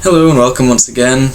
Hello and welcome once again.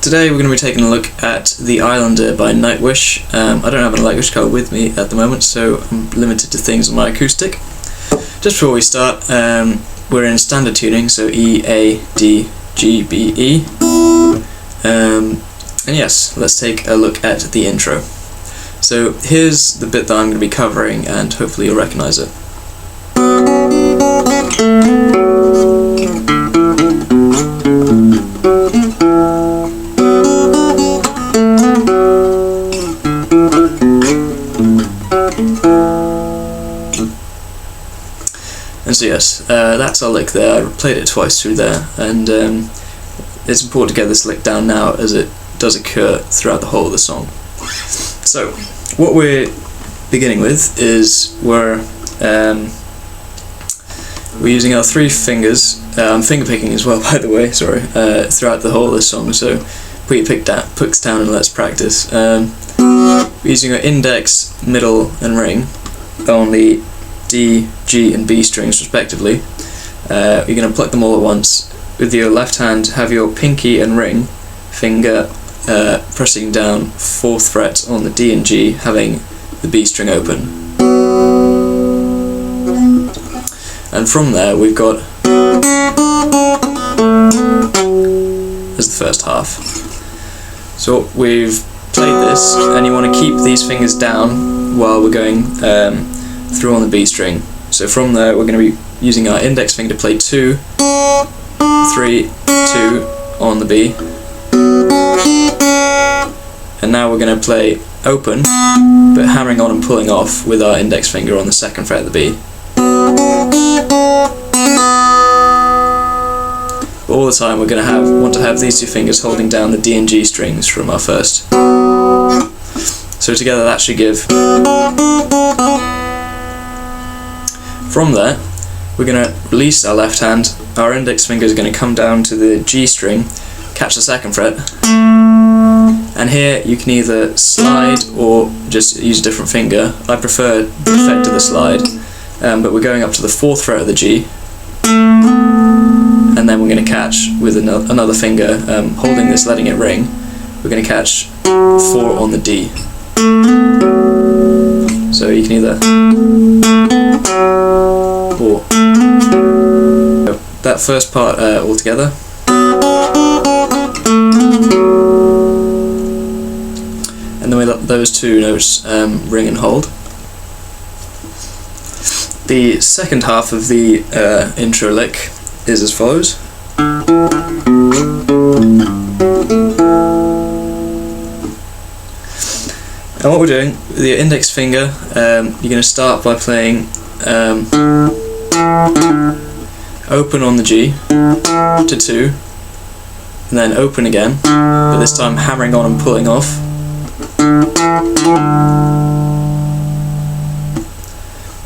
Today we're going to be taking a look at The Islander by Nightwish. I don't have an electric guitar with me at the moment, so I'm limited to things on my acoustic. Just before we start, we're in standard tuning, so E, A, D, G, B, E. And yes, let's take a look at the intro. So here's the bit that I'm going to be covering, and hopefully you'll recognise it. And so yes, that's our lick there. I played it twice through there, and it's important to get this lick down now as it does occur throughout the whole of the song. So what we're beginning with is we're using our three fingers. I'm finger picking as well, by the way, sorry, throughout the whole of the song, so put your picks down and let's practice. We're using our index, middle and ring on the D, G and B strings respectively. You're going to pluck them all at once. With your left hand, have your pinky and ring finger pressing down 4th fret on the D and G, having the B string open. And from there we've got as the first half. So we've played this, and you want to keep these fingers down while we're going through on the B string. So from there we're going to be using our index finger to play 2, 3, 2 on the B, and now we're going to play open but hammering on and pulling off with our index finger on the 2nd fret of the B. All the time we're going to want to have these two fingers holding down the D and G strings from our first. So together that should give. From there, we're going to release our left hand. Our index finger is going to come down to the G string, catch the 2nd fret, and here you can either slide or just use a different finger. I prefer the effect of the slide, but we're going up to the 4th fret of the G, and then we're going to catch with another finger, holding this, letting it ring. We're going to catch 4 on the D. So you can either or that first part all together, and then we let those two notes ring and hold. The second half of the intro lick is as follows. And what we're doing with your index finger, you're going to start by playing open on the G to 2, and then open again, but this time hammering on and pulling off.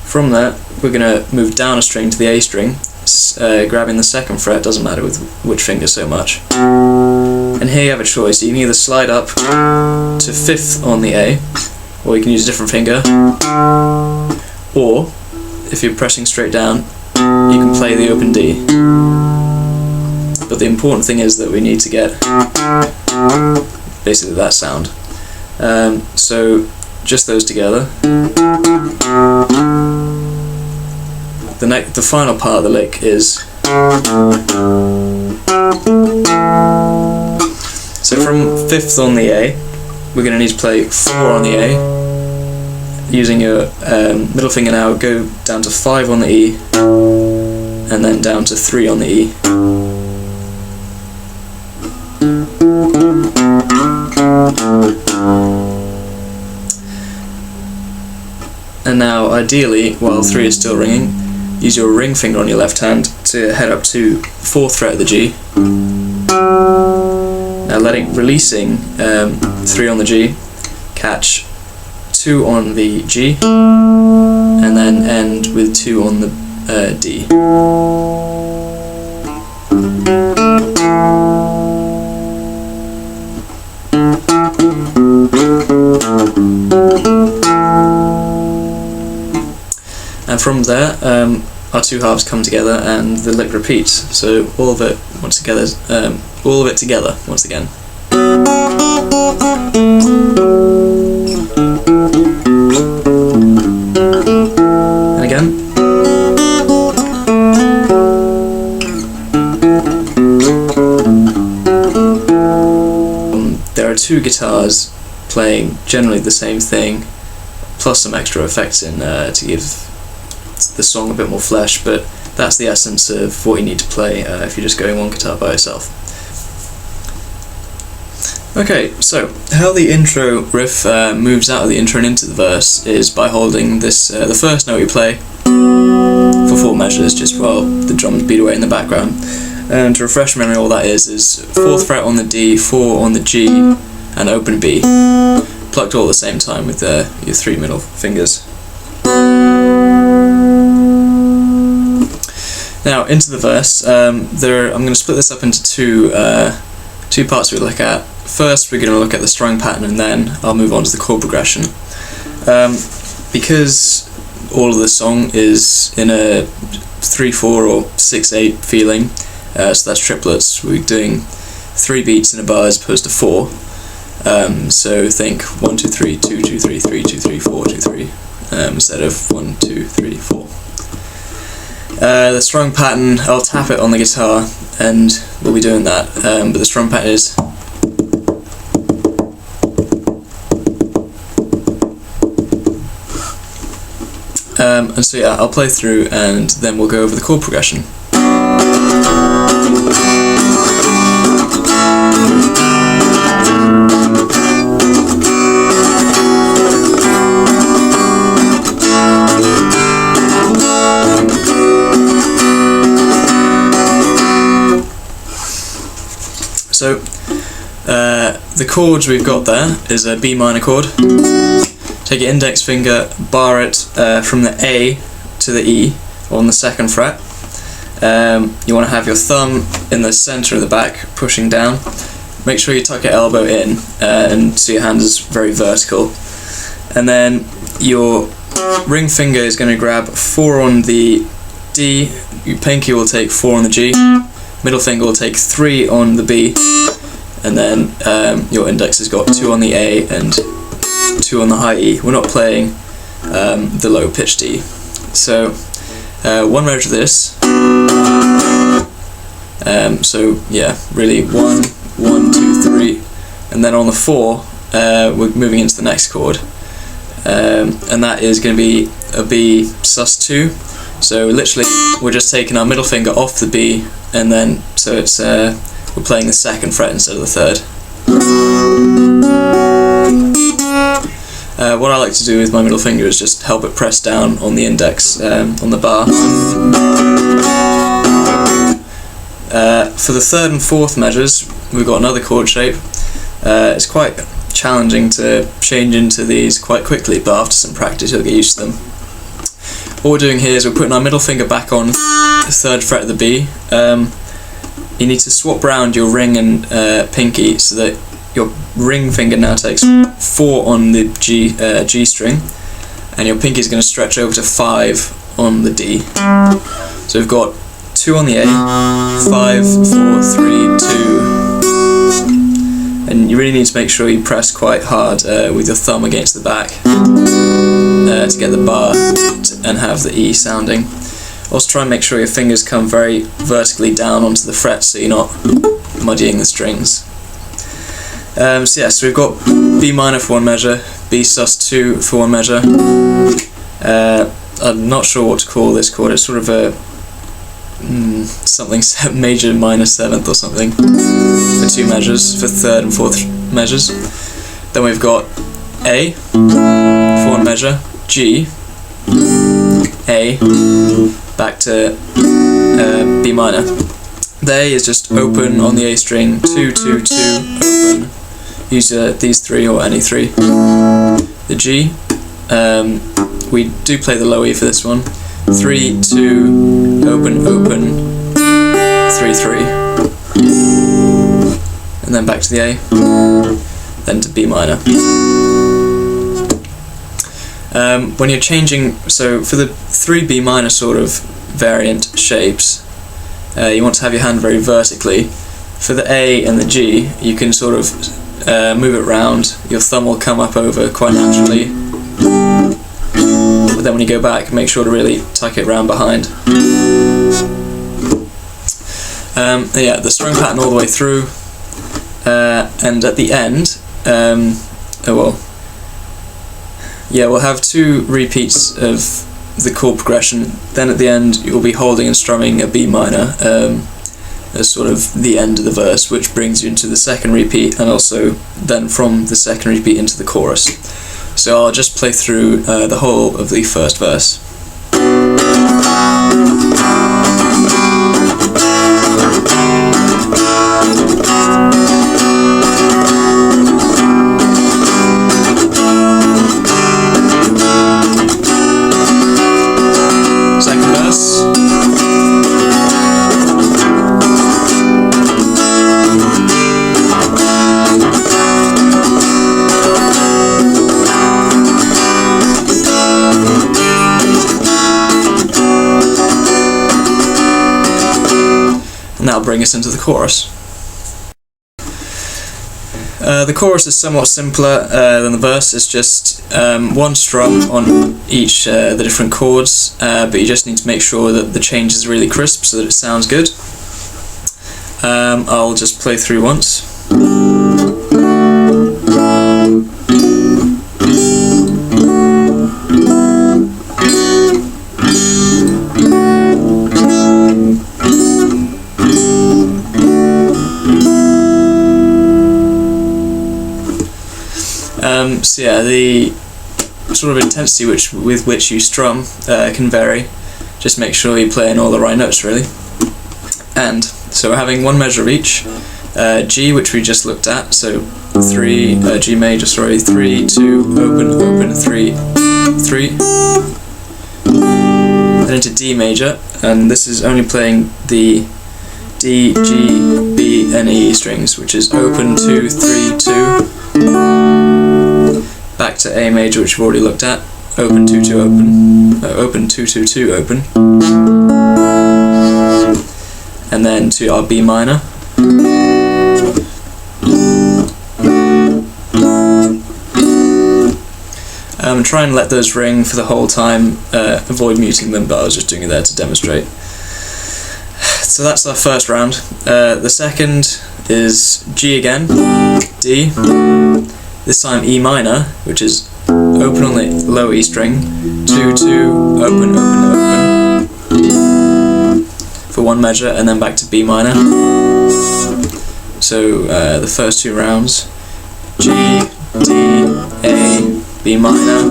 From there we're going to move down a string to the A string, grabbing the 2nd fret, doesn't matter with which finger so much. And here you have a choice. You can either slide up to 5th on the A, or you can use a different finger, or if you're pressing straight down you can play the open D. But the important thing is that we need to get basically that sound. So just those together. The final part of the lick is, so from 5th on the A, we're going to need to play 4 on the A. Using your middle finger now, go down to 5 on the E, and then down to 3 on the E. And now, ideally, while 3 is still ringing, use your ring finger on your left hand to head up to 4th fret of the G. Now releasing 3 on the G, catch 2 on the G, and then end with 2 on the D. And from there, our two halves come together and the lick repeats. So all of it once again. together, all of it together once again. And again. There are two guitars playing generally the same thing, plus some extra effects in to give the song a bit more flesh, but that's the essence of what you need to play if you're just going one guitar by yourself. Okay, so how the intro riff moves out of the intro and into the verse is by holding this, the first note you play for 4 measures, just while the drums beat away in the background. And to refresh memory, all that is 4th fret on the D, 4 on the G, and open B, plucked all at the same time with your 3 middle fingers. Now into the verse. I'm going to split this up into two parts we look at. First, we're going to look at the strumming pattern, and then I'll move on to the chord progression. Because all of the song is in a 3/4 or 6/8 feeling, so that's triplets. We're doing 3 beats in a bar as opposed to 4. So think 1 2 3 2 2 3 3 2 3 4 2 3 instead of 1 2 3 4. The strum pattern, I'll tap it on the guitar and we'll be doing that, but the strum pattern is and so yeah, I'll play through and then we'll go over the chord progression. So the chords we've got there is a B minor chord. Take your index finger, bar it from the A to the E on the 2nd fret. You want to have your thumb in the center of the back, pushing down. Make sure you tuck your elbow in, and so your hand is very vertical. And then your ring finger is going to grab 4 on the D, your pinky will take 4 on the G, middle finger will take 3 on the B, and then your index has got 2 on the A and 2 on the high E. We're not playing the low pitch D. So one measure of this. So yeah, really 1, 1, 2, 3, and then on the 4 we're moving into the next chord, and that is going to be a B sus2. So literally we're just taking our middle finger off the B, and then so it's we're playing the 2nd fret instead of the 3rd. What I like to do with my middle finger is just help it press down on the index on the bar. For the 3rd and 4th measures, we've got another chord shape. It's quite challenging to change into these quite quickly, but after some practice you'll get used to them. What we're doing here is we're putting our middle finger back on the 3rd fret of the B. You need to swap round your ring and pinky so that your ring finger now takes 4 on the G string, and your pinky is going to stretch over to 5 on the D. So we've got 2 on the A, 5, 4, 3, 2, and you really need to make sure you press quite hard with your thumb against the back to get the bar and have the E sounding. Also try and make sure your fingers come very vertically down onto the frets so you're not muddying the strings. So yeah, so we've got B minor for one measure, B sus2 for one measure. I'm not sure what to call this chord. It's sort of a something major minor 7th or something for 2 measures, for 3rd and 4th measures. Then we've got A for one measure, G, A, back to B minor. The A is just open on the A string, 2, 2, 2, open. Use these 3 or any 3. The G, we do play the low E for this one. 3, 2, open, open, 3, 3. And then back to the A, then to B minor. When you're changing, so for the 3 B minor sort of variant shapes, you want to have your hand very vertically. For the A and the G, you can sort of move it round. Your thumb will come up over quite naturally, but then when you go back, make sure to really tuck it round behind. Yeah, the strum pattern all the way through, and at the end, we'll have 2 repeats of the chord progression. Then at the end, you'll be holding and strumming a B minor as sort of the end of the verse, which brings you into the second repeat, and also then from the second repeat into the chorus. So I'll just play through the whole of the first verse. Second verse. And that'll bring us into the chorus. The chorus is somewhat simpler than the verse. It's just one strum on each the different chords, but you just need to make sure that the change is really crisp so that it sounds good. I'll just play through once. So yeah, the sort of intensity with which you strum can vary. Just make sure you're playing all the right notes, really. And so we're having one measure of each. G, which we just looked at, so 3, G major, 3, 2, open, 3, 3. Then into D major, and this is only playing the D, G, B, and E strings, which is open, 2, 3, 2. Back to A major, which we've already looked at. Open, 2, 2, open. Open, 2, 2, 2, open. And then to our B minor. Try and let those ring for the whole time. Avoid muting them, but I was just doing it there to demonstrate. So that's our first round. The second is G again, D. This time E minor, which is open on the low E string, 2, 2, open, for one measure, and then back to B minor. So the first 2 rounds, G, D, A, B minor,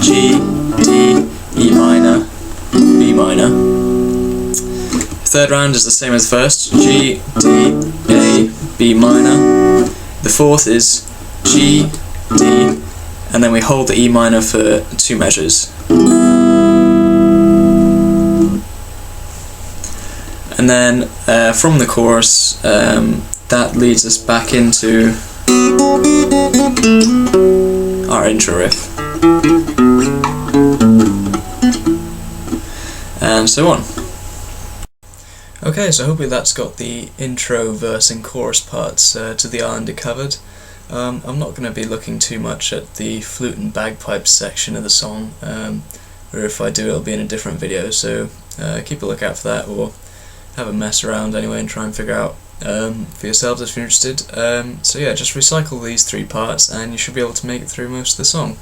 G, D, E minor, B minor. The third round is the same as the first, G, D, A, B minor. The fourth is G, D, and then we hold the E minor for 2 measures. And then from the chorus, that leads us back into our intro riff. And so on. Okay, so hopefully that's got the intro, verse and chorus parts to the Islander covered. I'm not going to be looking too much at the flute and bagpipes section of the song, or if I do it'll be in a different video, so keep a lookout for that, or have a mess around anyway and try and figure out for yourselves if you're interested. So yeah, just recycle these 3 parts and you should be able to make it through most of the song.